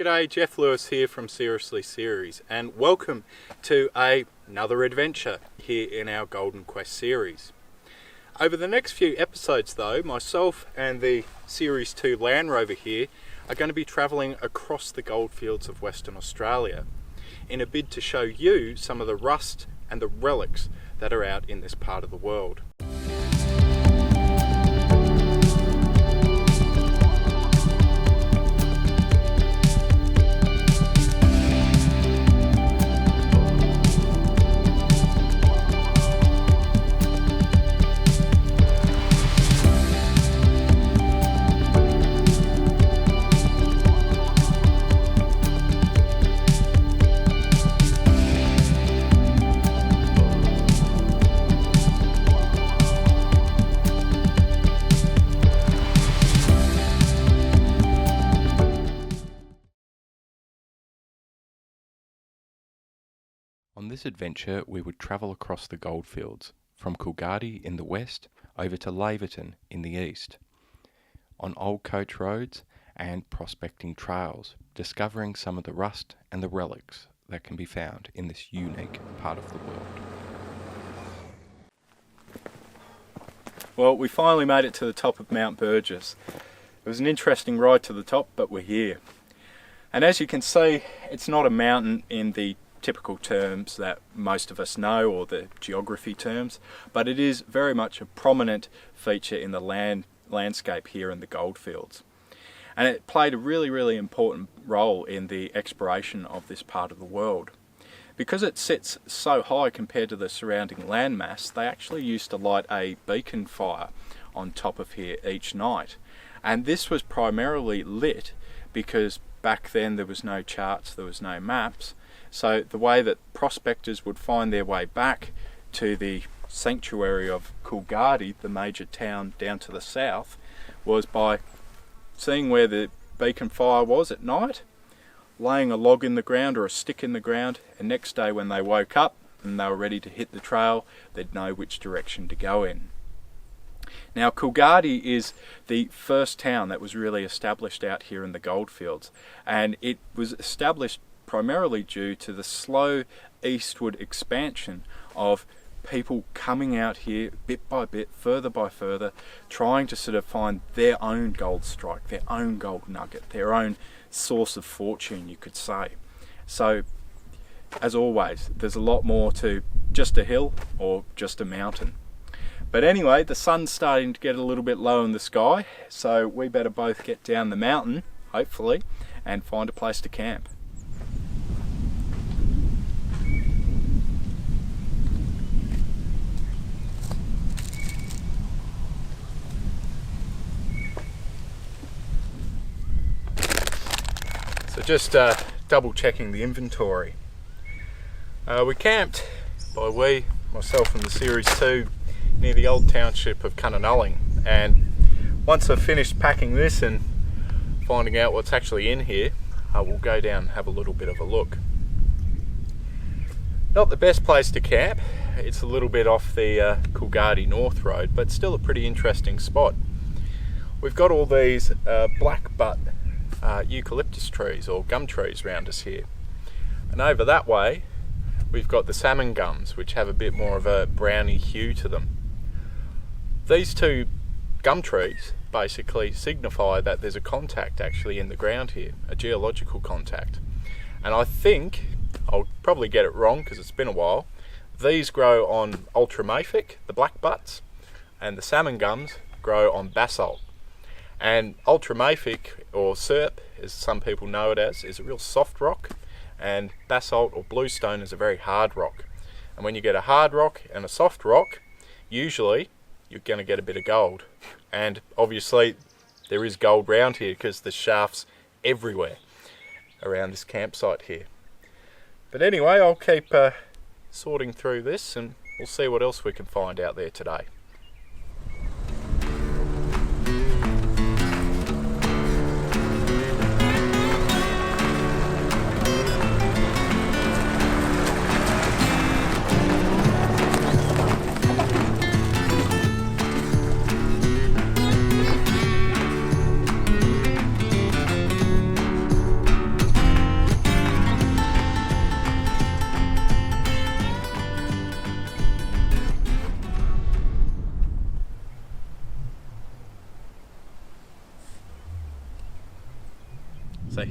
G'day, Geoff Lewis here from Seriously Series, and welcome to another adventure here in our Golden Quest series. Over the next few episodes though, myself and the Series 2 Land Rover here are going to be travelling across the goldfields of Western Australia in a bid to show you some of the rust and the relics that are out in this part of the world. On this adventure we would travel across the goldfields, from Coolgardie in the west over to Laverton in the east, on old coach roads and prospecting trails, discovering some of the rust and the relics that can be found in this unique part of the world. Well, we finally made it to the top of Mount Burgess. It was an interesting ride to the top, but we're here. And as you can see, it's not a mountain in the typical terms that most of us know, or the geography terms, but it is very much a prominent feature in the landscape here in the goldfields. And it played a really important role in the exploration of this part of the world. Because it sits so high compared to the surrounding landmass, they actually used to light a beacon fire on top of here each night. And this was primarily lit because back then there was no charts, there was no maps. So the way that prospectors would find their way back to the sanctuary of Coolgardie, the major town down to the south, was by seeing where the beacon fire was at night, laying a log in the ground or a stick in the ground, and next day when they woke up and they were ready to hit the trail, they'd know which direction to go in. Now, Coolgardie is the first town that was really established out here in the goldfields, and it was established primarily due to the slow eastward expansion of people coming out here bit by bit, further by further, trying to sort of find their own gold strike, their own gold nugget, their own source of fortune, you could say. So, as always, there's a lot more to just a hill or just a mountain. But anyway, the sun's starting to get a little bit low in the sky, so we better both get down the mountain, hopefully, and find a place to camp. So just double checking the inventory. We camped, myself and the Series 2, near the old township of Kananulling, and once I've finished packing this and finding out what's actually in here, we'll go down and have a little bit of a look. Not the best place to camp, it's a little bit off the Coolgardie North Road, but still a pretty interesting spot. We've got all these black butt eucalyptus trees or gum trees around us here, and over that way we've got the salmon gums, which have a bit more of a browny hue to them. These two gum trees basically signify that there's a contact actually in the ground here, a geological contact, and I think, I'll probably get it wrong because it's been a while, these grow on ultramafic, the black butts, and the salmon gums grow on basalt. And ultramafic, or SERP as some people know it as, is a real soft rock, and basalt or bluestone is a very hard rock. And when you get a hard rock and a soft rock, usually you're going to get a bit of gold. And obviously there is gold round here because there's shafts everywhere around this campsite here. But anyway, I'll keep sorting through this and we'll see what else we can find out there today.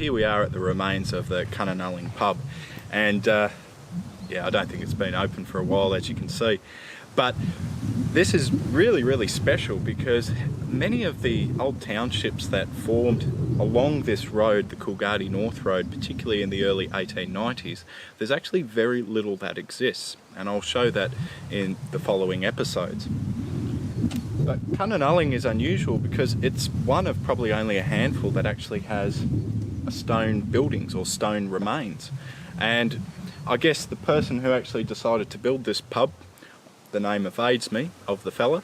here we are at the remains of the Kananulling pub, and yeah, I don't think it's been open for a while, as you can see. But this is really special because many of the old townships that formed along this road, the Coolgardie North Road, particularly in the early 1890s, there's actually very little that exists, and I'll show that in the following episodes. But Kananulling is unusual because it's one of probably only a handful that actually has stone buildings or stone remains. And I guess the person who actually decided to build this pub, the name evades me, of the fella,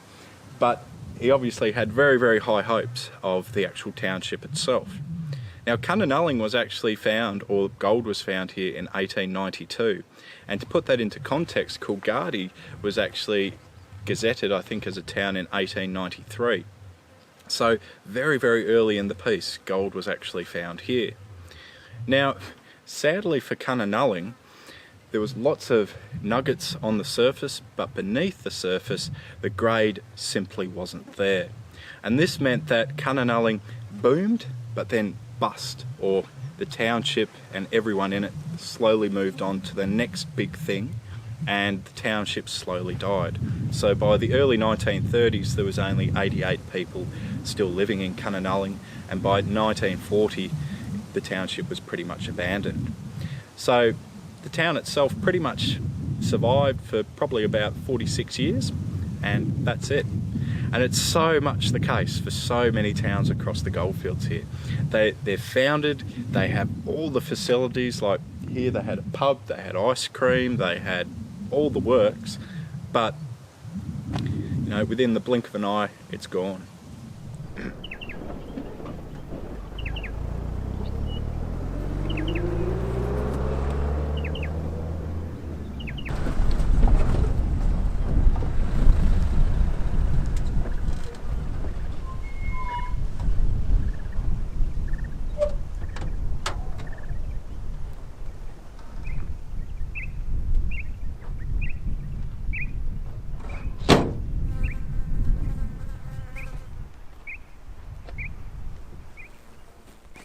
but he obviously had very high hopes of the actual township itself. Now, Kananulling was actually found, or gold was found here in 1892, and to put that into context, Coolgardie was actually gazetted, I think, as a town in 1893. So very early in the piece, gold was actually found here. Now, sadly for Kananulling, there was lots of nuggets on the surface, but beneath the surface, the grade simply wasn't there. And this meant that Kananulling boomed, but then bust, or the township and everyone in it slowly moved on to the next big thing, and the township slowly died. So by the early 1930s, there was only 88 people still living in Kananulling, and by 1940, the township was pretty much abandoned. So the town itself pretty much survived for probably about 46 years, and that's it. And it's so much the case for so many towns across the goldfields here. They're founded, they have all the facilities, like here they had a pub, they had ice cream, they had all the works, but you know, within the blink of an eye, it's gone.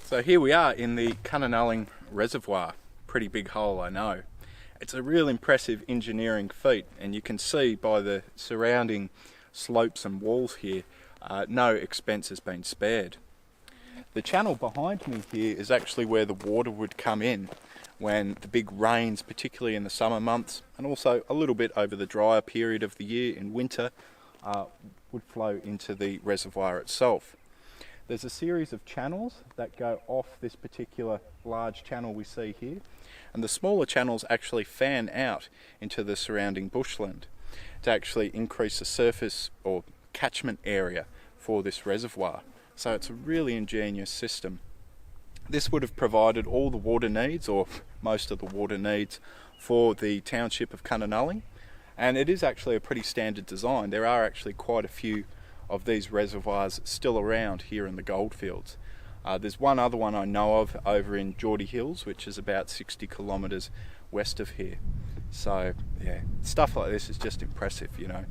So here we are in the Kananulling Reservoir. Pretty big hole, I know. It's a real impressive engineering feat, and you can see by the surrounding slopes and walls here, no expense has been spared. The channel behind me here is actually where the water would come in when the big rains, particularly in the summer months, and also a little bit over the drier period of the year in winter, would flow into the reservoir itself. There's a series of channels that go off this particular large channel we see here, and the smaller channels actually fan out into the surrounding bushland to actually increase the surface or catchment area for this reservoir. So it's a really ingenious system. This would have provided all the water needs, or most of the water needs, for the township of Kananulling, and it is actually a pretty standard design. There are actually quite a few of these reservoirs still around here in the goldfields. There's one other one I know of over in Geordie Hills, which is about 60 kilometres west of here. So yeah, stuff like this is just impressive, you know.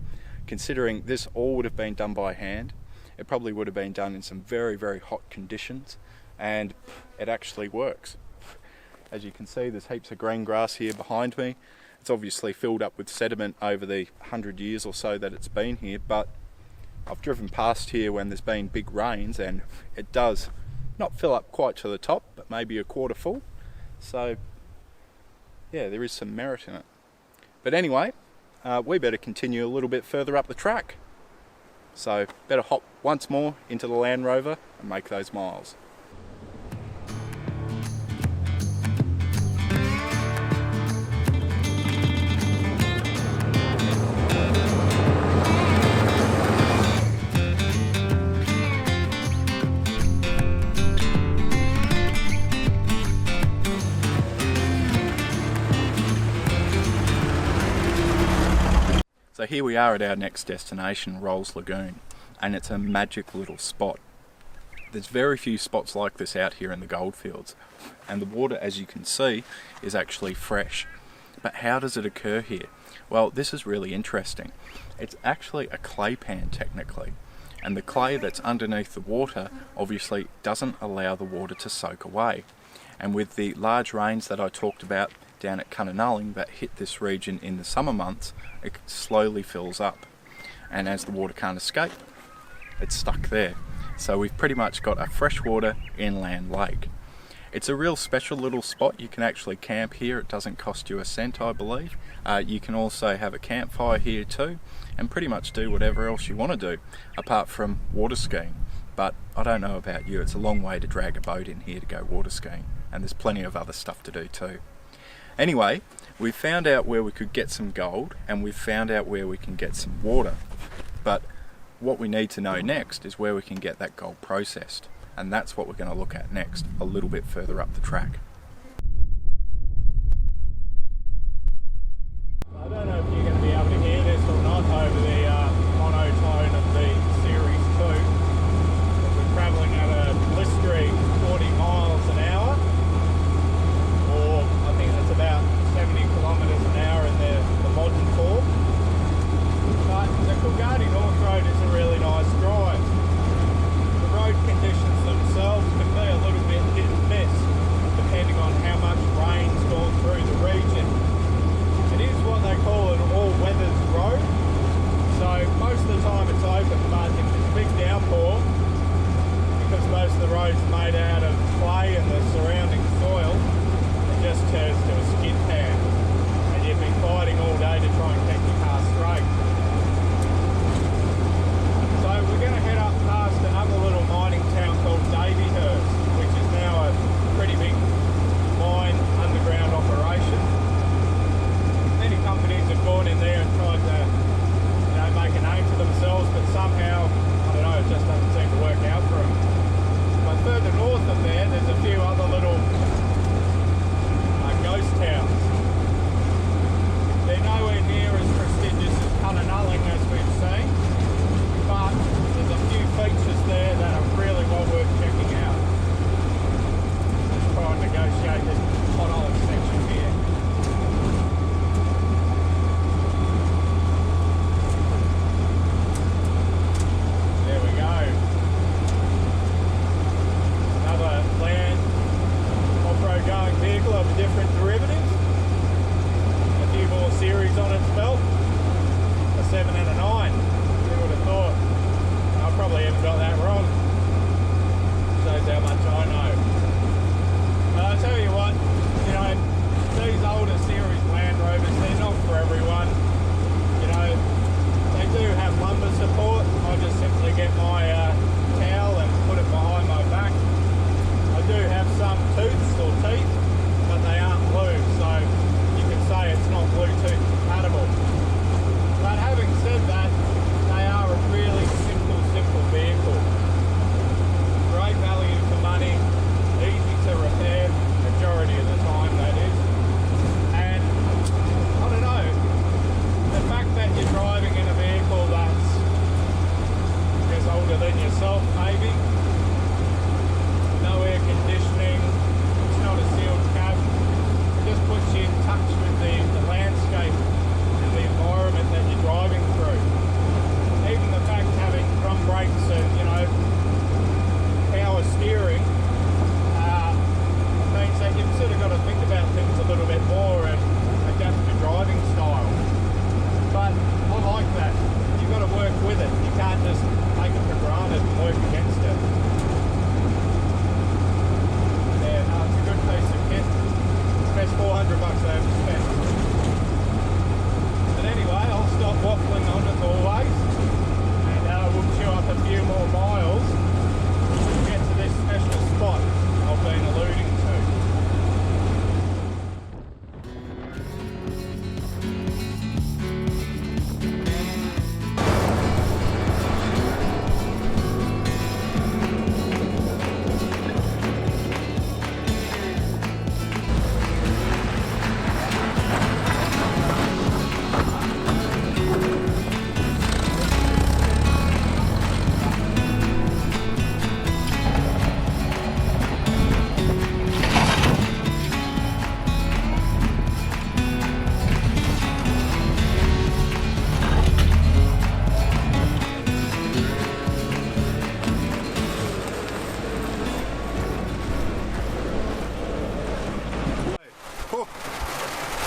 Considering this all would have been done by hand, it probably would have been done in some very hot conditions, and it actually works. As you can see, there's heaps of green grass here behind me. It's obviously filled up with sediment over the 100 years or so that it's been here, but I've driven past here when there's been big rains, and it does not fill up quite to the top, but maybe a quarter full. So yeah, there is some merit in it. But anyway, we better continue a little bit further up the track. So better hop once more into the Land Rover and make those miles. So here we are at our next destination, Rolls Lagoon, and it's a magic little spot. There's very few spots like this out here in the goldfields, and the water, as you can see, is actually fresh. But how does it occur here? Well, this is really interesting. It's actually a clay pan technically, and the clay that's underneath the water obviously doesn't allow the water to soak away. And with the large rains that I talked about down at Kananulling that hit this region in the summer months, it slowly fills up. And as the water can't escape, it's stuck there. So we've pretty much got a freshwater inland lake. It's a real special little spot. You can actually camp here. It doesn't cost you a cent, I believe. You can also have a campfire here too, and pretty much do whatever else you want to do, apart from water skiing. But I don't know about you, it's a long way to drag a boat in here to go water skiing, and there's plenty of other stuff to do too. Anyway, we found out where we could get some gold, and we've found out where we can get some water. But what we need to know next is where we can get that gold processed. And that's what we're going to look at next, a little bit further up the track. I don't know if you're going to be able to hear this or not over the monotone of the Series 2. But we're travelling at a blistering 40 miles an hour, or I think that's about 70 kilometres an hour in the modern form. But the Coolgardie North Road is a really nice drive. The road conditions themselves can be a little bit hit and miss depending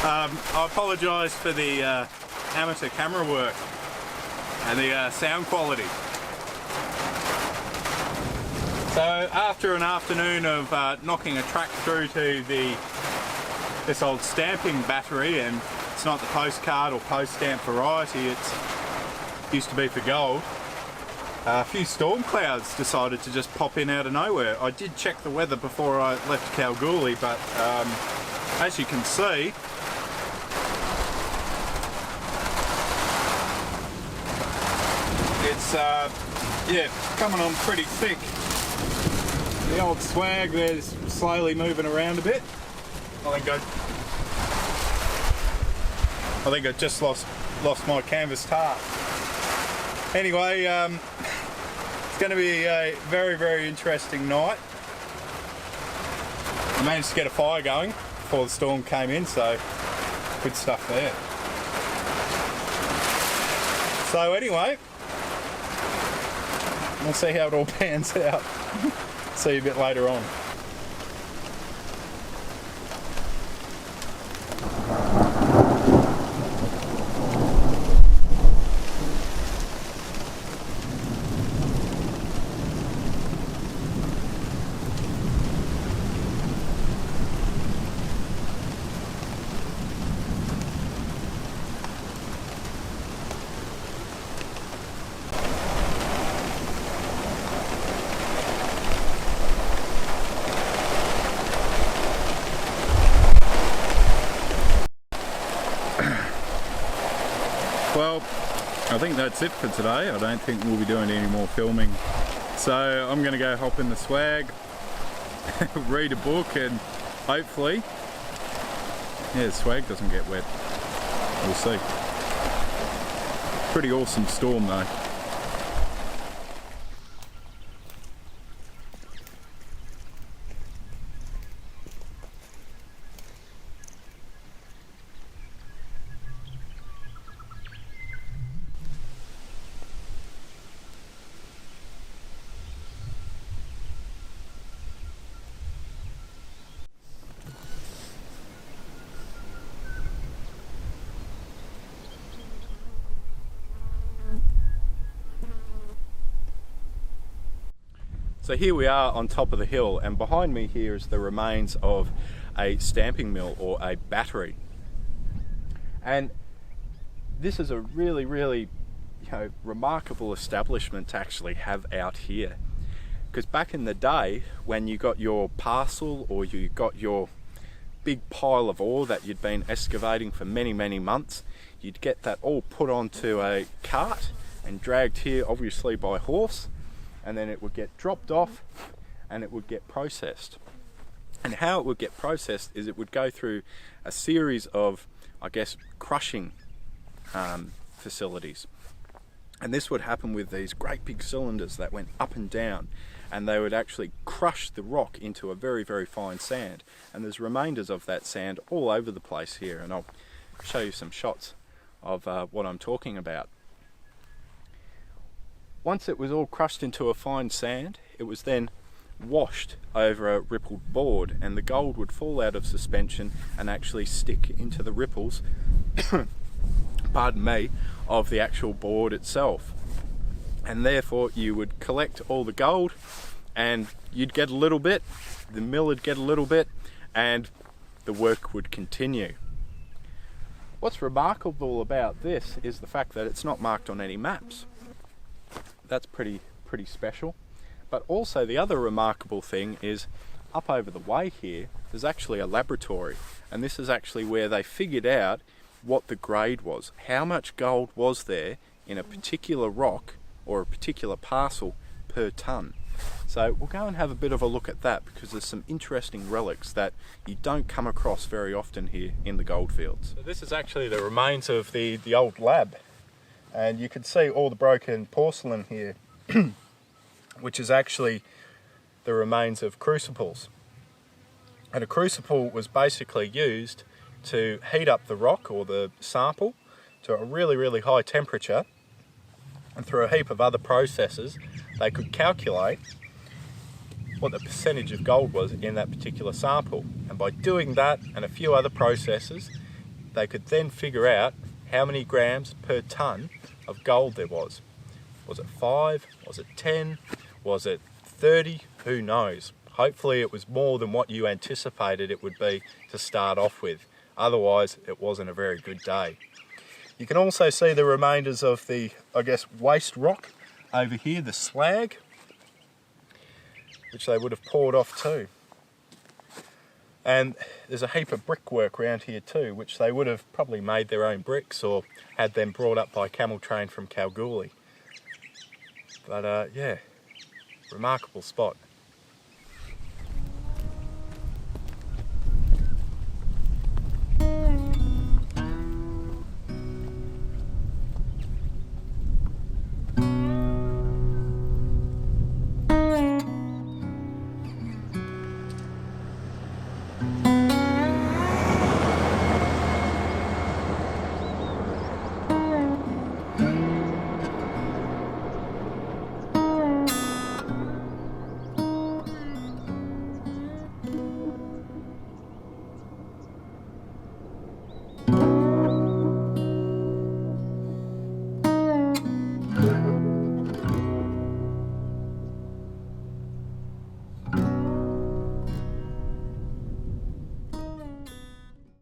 I apologise for the amateur camera work and the sound quality. So after an afternoon of knocking a track through to this old stamping battery, and it's not the postcard or post stamp variety, it used to be for gold, a few storm clouds decided to just pop in out of nowhere. I did check the weather before I left Kalgoorlie, but as you can see, it's yeah, coming on pretty thick. The old swag there's slowly moving around a bit. I think I just lost my canvas tarp. Anyway, it's going to be a very, very interesting night. I managed to get a fire going before the storm came in, so good stuff there. So anyway, we'll see how it all pans out. See you a bit later on. Well, I think that's it for today. I don't think we'll be doing any more filming. So I'm going to go hop in the swag, read a book, and hopefully, yeah, the swag doesn't get wet. We'll see. Pretty awesome storm though. So here we are on top of the hill, and behind me here is the remains of a stamping mill or a battery. And this is a really, really, remarkable establishment to actually have out here. Because back in the day, when you got your parcel or you got your big pile of ore that you'd been excavating for many, many months, you'd get that all put onto a cart and dragged here, obviously by horse, and then it would get dropped off and it would get processed. And how it would get processed is it would go through a series of, I guess, crushing facilities. And this would happen with these great big cylinders that went up and down, and they would actually crush the rock into a very, very fine sand. And there's remainders of that sand all over the place here, and I'll show you some shots of what I'm talking about. Once it was all crushed into a fine sand, it was then washed over a rippled board, and the gold would fall out of suspension and actually stick into the ripples pardon me, of the actual board itself. And therefore you would collect all the gold, and you'd get a little bit, the mill would get a little bit, and the work would continue. What's remarkable about this is the fact that it's not marked on any maps. That's pretty special. But also the other remarkable thing is up over the way here there's actually a laboratory, and this is actually where they figured out what the grade was, how much gold was there in a particular rock or a particular parcel per tonne. So we'll go and have a bit of a look at that, because there's some interesting relics that you don't come across very often here in the goldfields. So this is actually the remains of the old lab, and you can see all the broken porcelain here which is actually the remains of crucibles. And a crucible was basically used to heat up the rock or the sample to a really high temperature, and through a heap of other processes they could calculate what the percentage of gold was in that particular sample. And by doing that and a few other processes, they could then figure out how many grams per tonne of gold there was. Was it 5? Was it 10? Was it 30? Who knows? Hopefully it was more than what you anticipated it would be to start off with. Otherwise, it wasn't a very good day. You can also see the remainders of the, I guess, waste rock over here, the slag, which they would have poured off too. And there's a heap of brickwork around here too, which they would have probably made their own bricks or had them brought up by camel train from Kalgoorlie. But yeah, remarkable spot.